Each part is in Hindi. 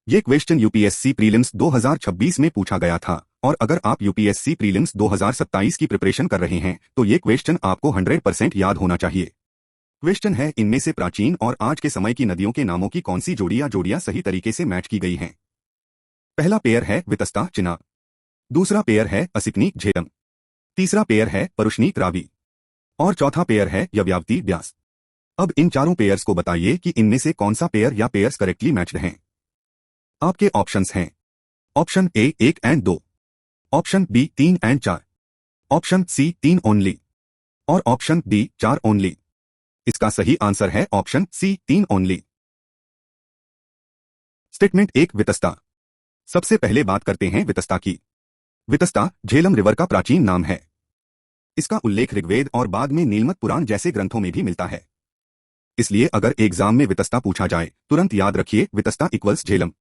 ये क्वेश्चन यूपीएससी प्रीलिम्स 2026 में पूछा गया था और अगर आप यूपीएससी प्रीलिम्स 2027 की प्रिपरेशन कर रहे हैं तो ये क्वेश्चन आपको 100% याद होना चाहिए। क्वेश्चन है, इनमें से प्राचीन और आज के समय की नदियों के नामों की कौन सी जोड़ियां सही तरीके से मैच की गई हैं। पहला पेयर है वितस्ता चिनाब, दूसरा पेयर है असिकनी झेलम, तीसरा पेयर है परुशनी रावी और चौथा पेयर है यव्यावती ब्यास। अब इन चारों पेयर्स को बताइए कि इनमें से कौन सा पेयर या पेयर्स करेक्टली मैच्ड हैं। आपके ऑप्शंस हैं option A 1 and 2, option B 3 and 4, option C 3 only और ऑप्शन डी 4 ओनली। इसका सही आंसर है option C 3 only. Statement 1, Vitasta. सबसे पहले बात करते हैं वितस्ता की। वितस्ता झेलम रिवर का प्राचीन नाम है। इसका उल्लेख ऋग्वेद और बाद में नीलमत पुराण जैसे ग्रंथों में भी मिलता है। इसलिए अगर एग्जाम में वितस्ता पूछा जाए तुरंत याद रखिए वितस्ता इक्वल्स झेलम।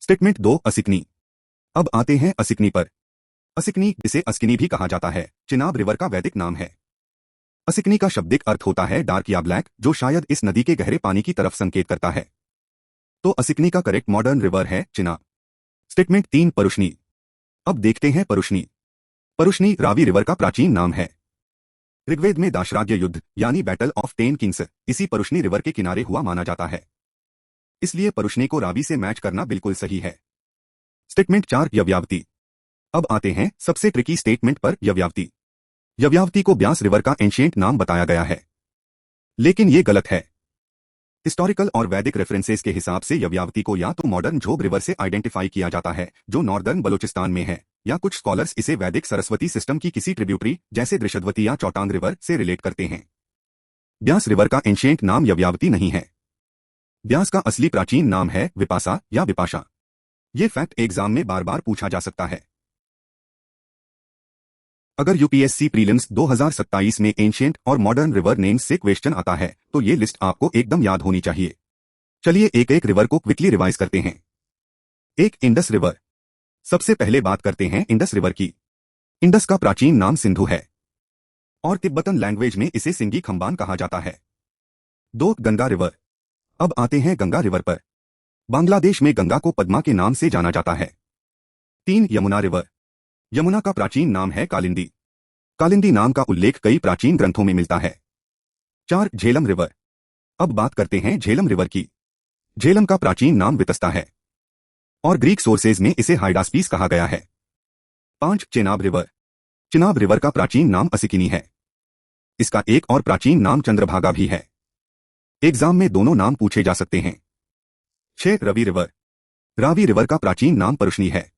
स्टेटमेंट 2, असिकनी। अब आते हैं असिकनी पर। असिकनी, जिसे अस्किनी भी कहा जाता है, चिनाब रिवर का वैदिक नाम है। असिकनी का शाब्दिक अर्थ होता है डार्क या ब्लैक, जो शायद इस नदी के गहरे पानी की तरफ संकेत करता है। तो असिकनी का करेक्ट मॉडर्न रिवर है चिनाब। स्टेटमेंट 3, परुशनी। अब देखते हैं परुशनी। परुशनी रावी रिवर का प्राचीन नाम है। ऋग्वेद में दाशराग्य युद्ध यानी बैटल ऑफ 10 किंग्स इसी परुशनी रिवर के किनारे हुआ माना जाता है। इसलिए परुशनी को रावी से मैच करना बिल्कुल सही है। स्टेटमेंट 4, यव्यावती। अब आते हैं सबसे ट्रिकी स्टेटमेंट पर, यव्यावती। यव्यावती को ब्यास रिवर का एंशिएंट नाम बताया गया है, लेकिन ये गलत है। हिस्टोरिकल और वैदिक रेफरेंसेस के हिसाब से यव्यावती को या तो मॉडर्न झोब रिवर से आइडेंटिफाई किया जाता है जो नॉर्दर्न बलूचिस्तान में है, या कुछ स्कॉलर्स इसे वैदिक सरस्वती सिस्टम की किसी ट्रिब्यूटरी जैसे दृशद्वती या चौटांग रिवर से रिलेट करते हैं। ब्यास रिवर का एंशिएंट नाम यव्यावती नहीं है। ब्यास का असली प्राचीन नाम है विपासा या विपाशा। ये फैक्ट एग्जाम में बार बार पूछा जा सकता है। अगर यूपीएससी प्रीलिम्स 2027 में एंशिएंट और मॉडर्न रिवर नेम्स से क्वेश्चन आता है तो ये लिस्ट आपको एकदम याद होनी चाहिए। चलिए एक एक रिवर को क्विकली रिवाइज करते हैं। 1, इंडस रिवर। सबसे पहले बात करते हैं इंडस रिवर की। इंडस का प्राचीन नाम सिंधु है और तिब्बतन लैंग्वेज में इसे सिंगी खंबान कहा जाता है। 2, गंगा रिवर। अब आते हैं गंगा रिवर पर। बांग्लादेश में गंगा को पद्मा के नाम से जाना जाता है। 3, यमुना रिवर। यमुना का प्राचीन नाम है कालिंदी। कालिंदी नाम का उल्लेख कई प्राचीन ग्रंथों में मिलता है। 4, झेलम रिवर। अब बात करते हैं झेलम रिवर की। झेलम का प्राचीन नाम वितस्ता है और ग्रीक सोर्सेज में इसे हाइडास्पीस कहा गया है। 5, चेनाब रिवर। चिनाब रिवर का प्राचीन नाम असिकिनी है। इसका एक और प्राचीन नाम चंद्रभागा भी है। एग्जाम में दोनों नाम पूछे जा सकते हैं। 6, रवि रिवर। रावी रिवर का प्राचीन नाम परुशनी है।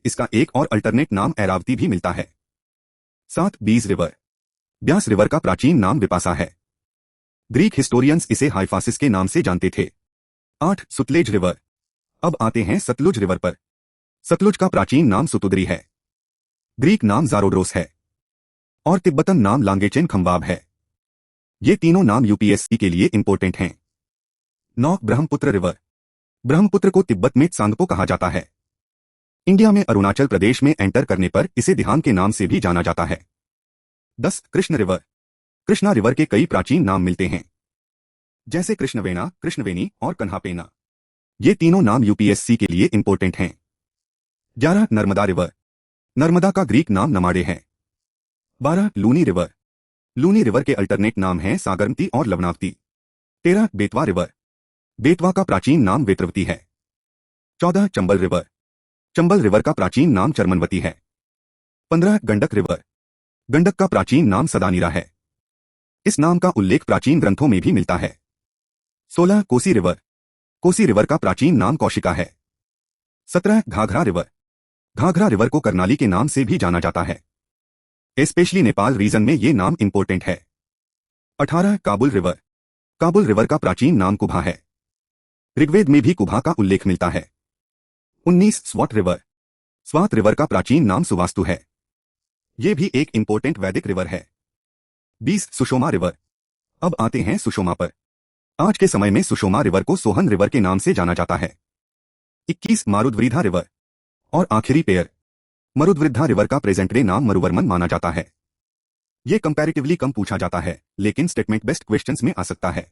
इसका एक और अल्टरनेट नाम ऐरावती भी मिलता है। 7, बीज रिवर। ब्यास रिवर का प्राचीन नाम विपासा है। ग्रीक हिस्टोरियंस इसे हाइफासिस के नाम से जानते थे। 8, सुतलेज रिवर। अब आते हैं सतलुज रिवर पर। सतलुज का प्राचीन नाम सुतुदरी है। ग्रीक नाम जारोड्रोस है और तिब्बतन नाम लांगेचेन खंबाब है। ये तीनों नाम यूपीएससी के लिए इंपॉर्टेंट हैं। 9, ब्रह्मपुत्र रिवर। ब्रह्मपुत्र को तिब्बत में त्सांगपो कहा जाता है। इंडिया में अरुणाचल प्रदेश में एंटर करने पर इसे दिहांग के नाम से भी जाना जाता है। 10, कृष्ण रिवर। कृष्णा रिवर के कई प्राचीन नाम मिलते हैं, जैसे कृष्णवेणा, कृष्णवेणी और कन्हापेना। ये तीनों नाम यूपीएससी के लिए इंपॉर्टेंट हैं। 11, नर्मदा रिवर। नर्मदा का ग्रीक नाम नमाडे है। 12, लूनी रिवर। लूनी रिवर के अल्टरनेट नाम हैं सागरमती और लवणावती। 13, बेतवा रिवर। बेतवा का प्राचीन नाम वेत्रवती है। 14, चंबल रिवर। चंबल रिवर का प्राचीन नाम चरमनवती है। 15, गंडक रिवर। गंडक का प्राचीन नाम सदानीरा है। इस नाम का उल्लेख प्राचीन ग्रंथों में भी मिलता है। 16, कोसी रिवर। कोसी रिवर का प्राचीन नाम कौशिका है। 17, घाघरा रिवर। घाघरा रिवर को करनाली के नाम से भी जाना जाता है। स्पेशली नेपाल रीजन में ये नाम इंपॉर्टेंट है। 18, काबुल रिवर। काबुल रिवर का प्राचीन नाम कुभा है। ऋग्वेद में भी कुभा का उल्लेख मिलता है। 19, स्वात रिवर। स्वात रिवर का प्राचीन नाम सुवास्तु है। यह भी एक इंपॉर्टेंट वैदिक रिवर है। 20, सुषोमा रिवर। अब आते हैं सुषोमा पर। आज के समय में सुषोमा रिवर को सोहन रिवर के नाम से जाना जाता है। 21, मारुद्वृद्धा रिवर। और आखिरी पेयर, मरुद्वृद्धा रिवर का प्रेजेंट डे नाम मरुवर्मन माना जाता है। यह कंपैरेटिवली कम पूछा जाता है, लेकिन स्टेटमेंट बेस्ट क्वेश्चंस में आ सकता है।